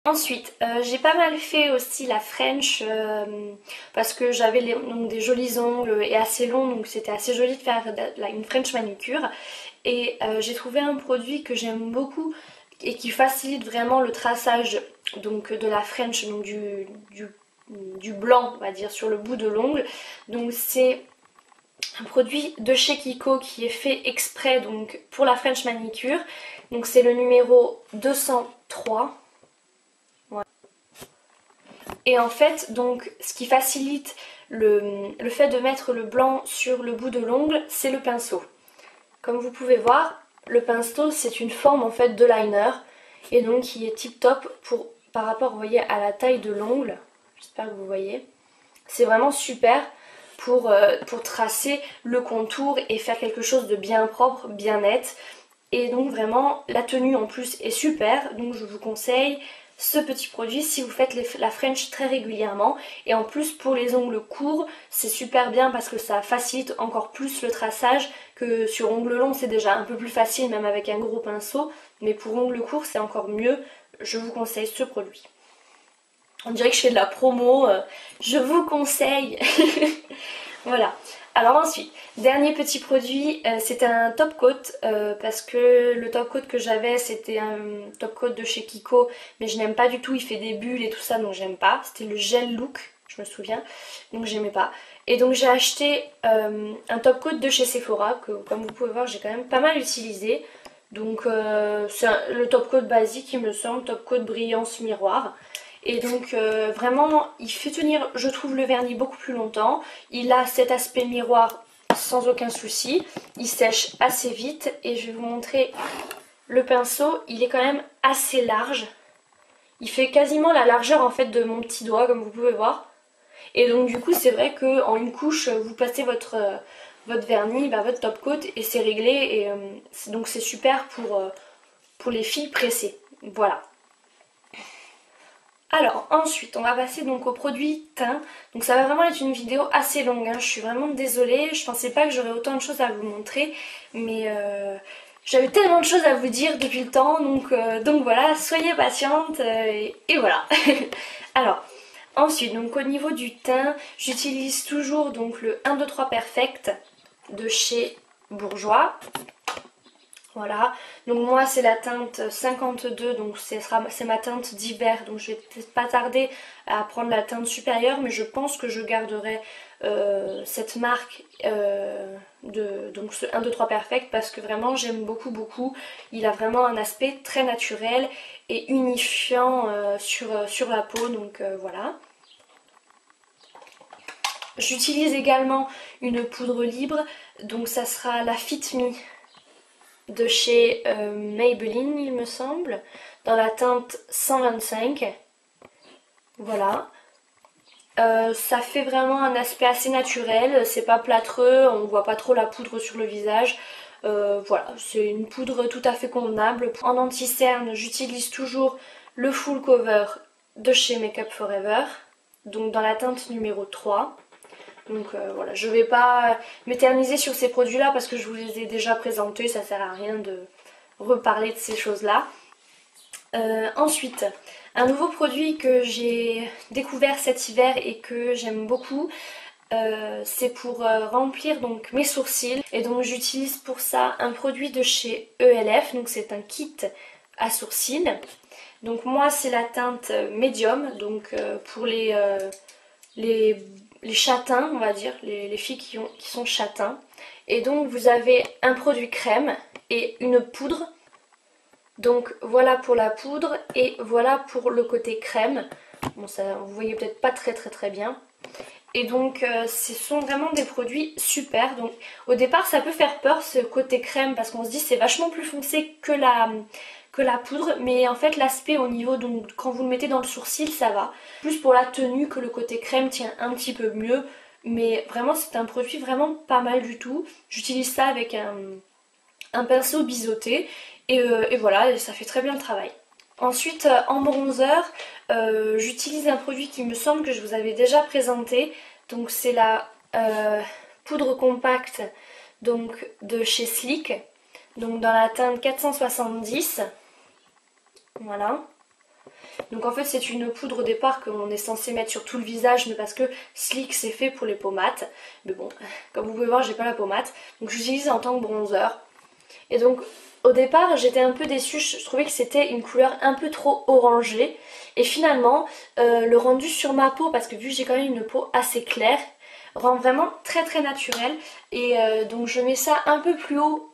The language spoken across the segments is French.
Ensuite, j'ai pas mal fait aussi la French parce que j'avais donc des jolis ongles et assez longs, donc c'était assez joli de faire une French manucure. Et j'ai trouvé un produit que j'aime beaucoup et qui facilite vraiment le traçage donc de la French, donc du blanc on va dire sur le bout de l'ongle. Donc c'est un produit de chez Kiko qui est fait exprès donc pour la French manicure. Donc c'est le numéro 203. Et en fait, donc, ce qui facilite le fait de mettre le blanc sur le bout de l'ongle, c'est le pinceau. Comme vous pouvez voir, le pinceau, c'est une forme en fait de liner et donc qui est tip top par rapport, vous voyez, à la taille de l'ongle. J'espère que vous voyez. C'est vraiment super pour tracer le contour et faire quelque chose de bien propre, bien net. Et donc vraiment, la tenue en plus est super, donc je vous conseille ce petit produit si vous faites la French très régulièrement. Et en plus pour les ongles courts, c'est super bien parce que ça facilite encore plus le traçage que sur ongles longs. C'est déjà un peu plus facile même avec un gros pinceau, mais pour ongles courts c'est encore mieux. Je vous conseille ce produit. On dirait que je fais de la promo, je vous conseille. Voilà. Alors ensuite, dernier petit produit, c'est un top coat parce que le top coat que j'avais c'était un top coat de chez Kiko, mais je n'aime pas du tout, il fait des bulles et tout ça donc j'aime pas. C'était le gel look, je me souviens, donc j'aimais pas. Et donc j'ai acheté un top coat de chez Sephora que comme vous pouvez voir j'ai quand même pas mal utilisé. Donc c'est le top coat basique il me semble, top coat brillance miroir. Et donc vraiment il fait tenir je trouve le vernis beaucoup plus longtemps. Il a cet aspect miroir sans aucun souci. Il sèche assez vite et je vais vous montrer le pinceau. Il est quand même assez large. Il fait quasiment la largeur en fait de mon petit doigt comme vous pouvez voir. Et donc du coup c'est vrai qu'en une couche vous passez votre vernis, votre top coat et c'est réglé. Et donc c'est super pour les filles pressées. Voilà. Alors ensuite on va passer donc au produit teint. Donc ça va vraiment être une vidéo assez longue, hein. Je suis vraiment désolée, je pensais pas que j'aurais autant de choses à vous montrer, mais j'avais tellement de choses à vous dire depuis le temps, donc voilà, soyez patiente et voilà. Alors ensuite donc au niveau du teint, j'utilise toujours donc le 1, 2, 3 Perfect de chez Bourjois. Voilà, donc moi c'est la teinte 52, donc c'est ma teinte d'hiver, donc je vais peut-être pas tarder à prendre la teinte supérieure, mais je pense que je garderai cette marque donc ce 1, 2, 3 Perfect parce que vraiment j'aime beaucoup, il a vraiment un aspect très naturel et unifiant sur la peau, donc voilà. J'utilise également une poudre libre, donc ça sera la Fit Me de chez Maybelline il me semble, dans la teinte 125. Voilà. Ça fait vraiment un aspect assez naturel, c'est pas plâtreux, on voit pas trop la poudre sur le visage. Voilà, c'est une poudre tout à fait convenable. En anti-cerne, j'utilise toujours le Full Cover de chez Makeup Forever, donc dans la teinte numéro 3. Donc voilà, je vais pas m'éterniser sur ces produits là parce que je vous les ai déjà présentés, ça sert à rien de reparler de ces choses là. Ensuite, un nouveau produit que j'ai découvert cet hiver et que j'aime beaucoup, c'est pour remplir donc mes sourcils. Et donc j'utilise pour ça un produit de chez ELF, donc c'est un kit à sourcils. Donc moi c'est la teinte médium, donc pour les châtains, on va dire, les filles qui sont châtains. Et donc vous avez un produit crème et une poudre. Donc voilà pour la poudre et voilà pour le côté crème. Bon ça vous voyez peut-être pas très bien. Et donc ce sont vraiment des produits super. Donc au départ ça peut faire peur ce côté crème parce qu'on se dit c'est vachement plus foncé que la poudre, mais en fait l'aspect au niveau, donc quand vous le mettez dans le sourcil ça va. Plus pour la tenue que le côté crème tient un petit peu mieux, mais vraiment c'est un produit vraiment pas mal du tout. J'utilise ça avec un pinceau biseauté et voilà, et ça fait très bien le travail. Ensuite en bronzer, j'utilise un produit qui me semble que je vous avais déjà présenté, donc c'est la poudre compacte donc de chez Sleek, donc dans la teinte 470. Voilà. Donc en fait c'est une poudre au départ qu'on est censé mettre sur tout le visage, mais parce que Sleek c'est fait pour les peaux mates. Mais bon, comme vous pouvez voir j'ai pas la peau mate, donc j'utilise en tant que bronzer. Et donc au départ j'étais un peu déçue, je trouvais que c'était une couleur un peu trop orangée. Et finalement le rendu sur ma peau, parce que vu que j'ai quand même une peau assez claire, rend vraiment très très naturel. Et donc je mets ça un peu plus haut.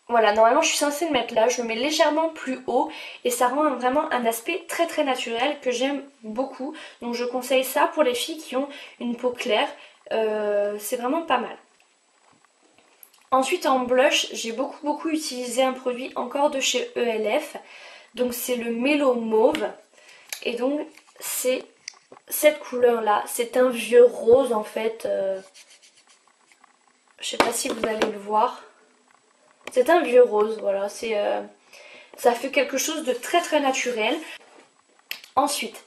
Voilà, normalement je suis censée le mettre là, je le mets légèrement plus haut et ça rend vraiment un aspect très très naturel que j'aime beaucoup. Donc je conseille ça pour les filles qui ont une peau claire, c'est vraiment pas mal. Ensuite en blush, j'ai beaucoup utilisé un produit encore de chez ELF. Donc c'est le Mellow Mauve. Et donc c'est cette couleur là, c'est un vieux rose en fait. Je sais pas si vous allez le voir. C'est un vieux rose, voilà, ça fait quelque chose de très très naturel. Ensuite,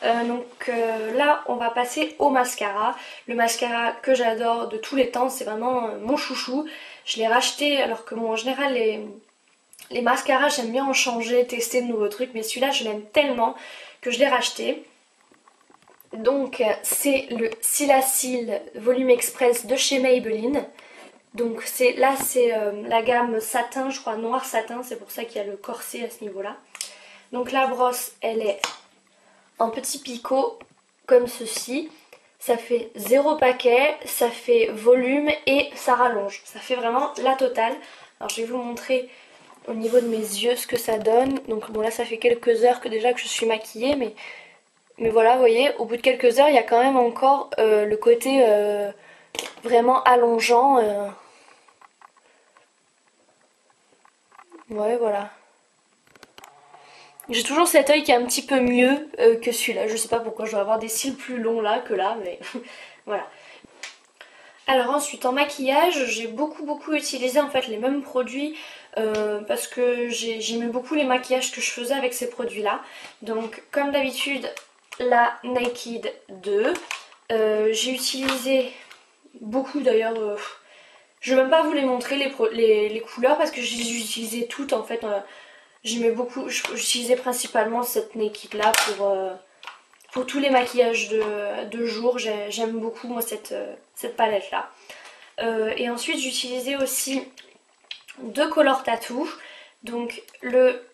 là on va passer au mascara. Le mascara que j'adore de tous les temps, c'est vraiment mon chouchou. Je l'ai racheté alors que moi en général les mascaras j'aime bien en changer, tester de nouveaux trucs, mais celui-là je l'aime tellement que je l'ai racheté. Donc c'est le Cils Volume Express de chez Maybelline. Donc là c'est la gamme satin, je crois noir satin, c'est pour ça qu'il y a le corset à ce niveau là. Donc la brosse elle est en petit picot comme ceci. Ça fait 0 paquet, ça fait volume et ça rallonge. Ça fait vraiment la totale. Alors je vais vous montrer au niveau de mes yeux ce que ça donne. Donc bon là ça fait quelques heures que déjà que je suis maquillée, mais voilà vous voyez au bout de quelques heures il y a quand même encore le côté vraiment allongeant. Ouais voilà. J'ai toujours cet œil qui est un petit peu mieux que celui-là. Je sais pas pourquoi, je dois avoir des cils plus longs là que là, mais voilà. Alors ensuite en maquillage, j'ai beaucoup utilisé en fait les mêmes produits parce que j'aimais beaucoup les maquillages que je faisais avec ces produits-là. Donc comme d'habitude, la Naked 2. J'ai utilisé beaucoup d'ailleurs. Je vais même pas vous les montrer les couleurs parce que je les utilisais toutes en fait. J'aimais beaucoup, j'utilisais principalement cette Naked là pour tous les maquillages de jour. J'aime beaucoup moi cette palette là. Et ensuite j'utilisais aussi deux Color Tattoo. Donc le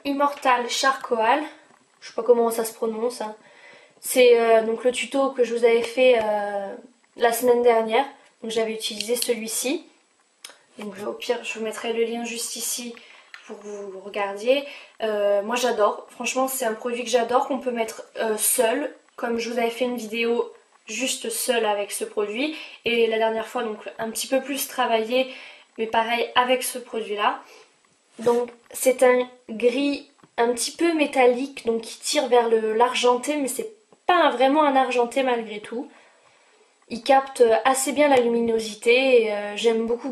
Immortal Charcoal, je sais pas comment ça se prononce. Hein. C'est donc le tuto que je vous avais fait la semaine dernière. Donc j'avais utilisé celui-ci. Donc au pire je vous mettrai le lien juste ici pour que vous regardiez. Moi j'adore, franchement c'est un produit que j'adore, qu'on peut mettre seul, comme je vous avais fait une vidéo juste seul avec ce produit, et la dernière fois donc un petit peu plus travaillé, mais pareil avec ce produit là. Donc c'est un gris un petit peu métallique, donc qui tire vers l'argenté, mais c'est pas vraiment un argenté malgré tout. Il capte assez bien la luminosité et j'aime beaucoup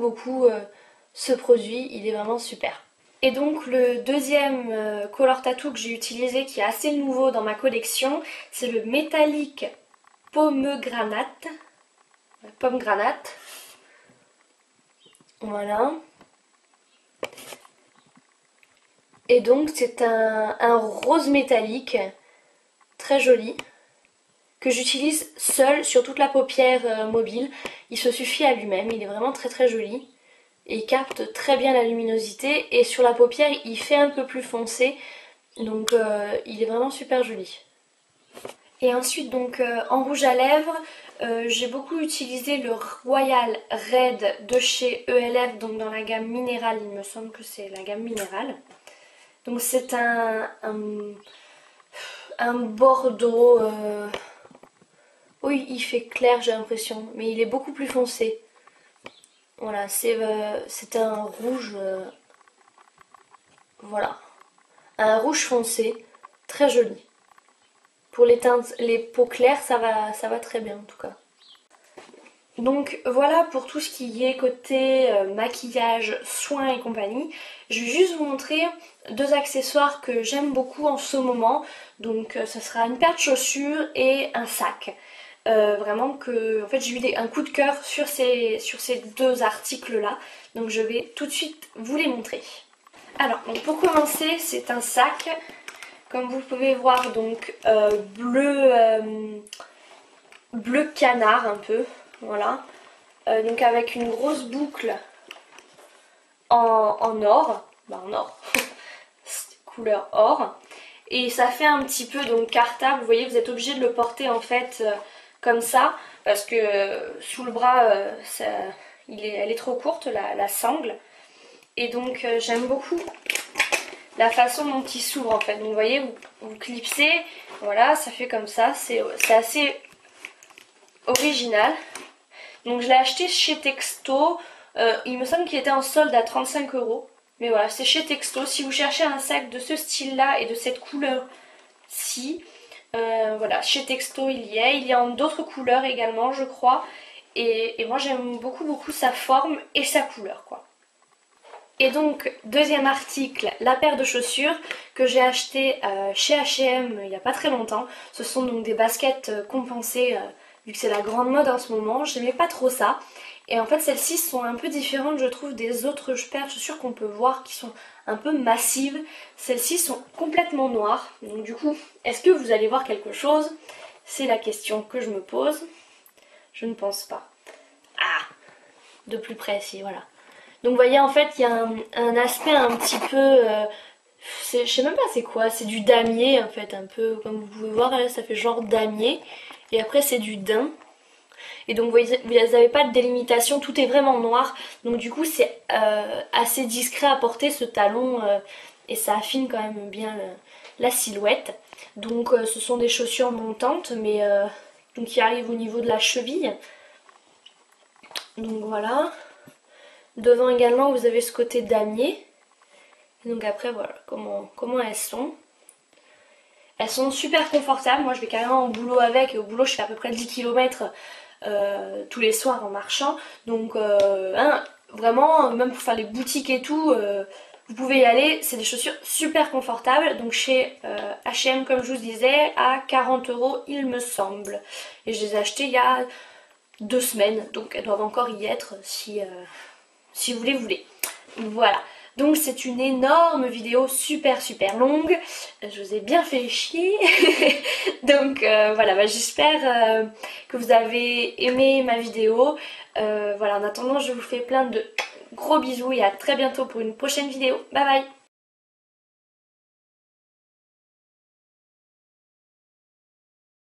ce produit, il est vraiment super. Et donc le deuxième Color Tattoo que j'ai utilisé qui est assez nouveau dans ma collection, c'est le métallique Pomegranate. Pomegranate. Voilà. Et donc c'est un rose métallique très joli que j'utilise seul sur toute la paupière mobile. Il se suffit à lui-même, il est vraiment très joli. Et il capte très bien la luminosité et sur la paupière il fait un peu plus foncé, donc il est vraiment super joli. Et ensuite donc en rouge à lèvres j'ai beaucoup utilisé le Royal Red de chez ELF, donc dans la gamme minérale, il me semble que c'est la gamme minérale. Donc c'est un bordeaux, oui il fait clair j'ai l'impression, mais il est beaucoup plus foncé. Voilà, c'est un rouge, voilà, un rouge foncé, très joli. Pour les teintes, les peaux claires, ça va très bien en tout cas. Donc voilà pour tout ce qui est côté maquillage, soins et compagnie. Je vais juste vous montrer deux accessoires que j'aime beaucoup en ce moment. Donc ça sera une paire de chaussures et un sac. Vraiment que en fait j'ai eu un coup de cœur sur ces deux articles là, donc je vais tout de suite vous les montrer. Alors donc pour commencer c'est un sac Comme vous pouvez voir, donc bleu canard un peu, voilà. Donc avec une grosse boucle en or, bah en or, couleur or. Et ça fait un petit peu donc cartable, vous voyez, vous êtes obligé de le porter en fait comme ça, parce que sous le bras, elle est trop courte la sangle. Et donc j'aime beaucoup la façon dont il s'ouvre en fait. Donc vous voyez, vous clipsez, voilà, ça fait comme ça, c'est assez original. Donc je l'ai acheté chez Texto, il me semble qu'il était en solde à 35 €. Mais voilà, c'est chez Texto. Si vous cherchez un sac de ce style-là et de cette couleur-ci, voilà, chez Texto il y a en d'autres couleurs également, je crois. Et moi j'aime beaucoup sa forme et sa couleur, quoi. Et donc, deuxième article, la paire de chaussures que j'ai acheté chez H&M il n'y a pas très longtemps. Ce sont donc des baskets compensées, vu que c'est la grande mode en ce moment. J'aimais pas trop ça. Et en fait, celles-ci sont un peu différentes, je trouve, des autres paires de chaussures qu'on peut voir qui sont un peu massives. Celles-ci sont complètement noires. Donc du coup, est-ce que vous allez voir quelque chose? C'est la question que je me pose. Je ne pense pas. Ah! De plus près, si, voilà. Donc vous voyez, en fait, il y a un aspect un petit peu... je sais même pas c'est quoi, c'est du damier en fait, un peu comme vous pouvez voir, là, ça fait genre damier. Et après c'est du daim. Et donc vous n'avez pas de délimitation, tout est vraiment noir. Donc du coup c'est assez discret à porter ce talon et ça affine quand même bien la silhouette. Donc ce sont des chaussures montantes mais donc qui arrivent au niveau de la cheville. Donc voilà. Devant également vous avez ce côté damier. Et donc après voilà comment elles sont. Elles sont super confortables, moi je vais carrément au boulot avec, et au boulot je fais à peu près 10 km tous les soirs en marchant. Donc vraiment, même pour faire les boutiques et tout, vous pouvez y aller. C'est des chaussures super confortables. Donc chez H&M, comme je vous disais, à 40 € il me semble. Et je les ai achetées il y a 2 semaines, donc elles doivent encore y être si vous les voulez. Voilà. Donc c'est une énorme vidéo super longue, je vous ai bien fait chier. Donc voilà, bah, j'espère que vous avez aimé ma vidéo. Voilà, en attendant je vous fais plein de gros bisous et à très bientôt pour une prochaine vidéo. Bye bye.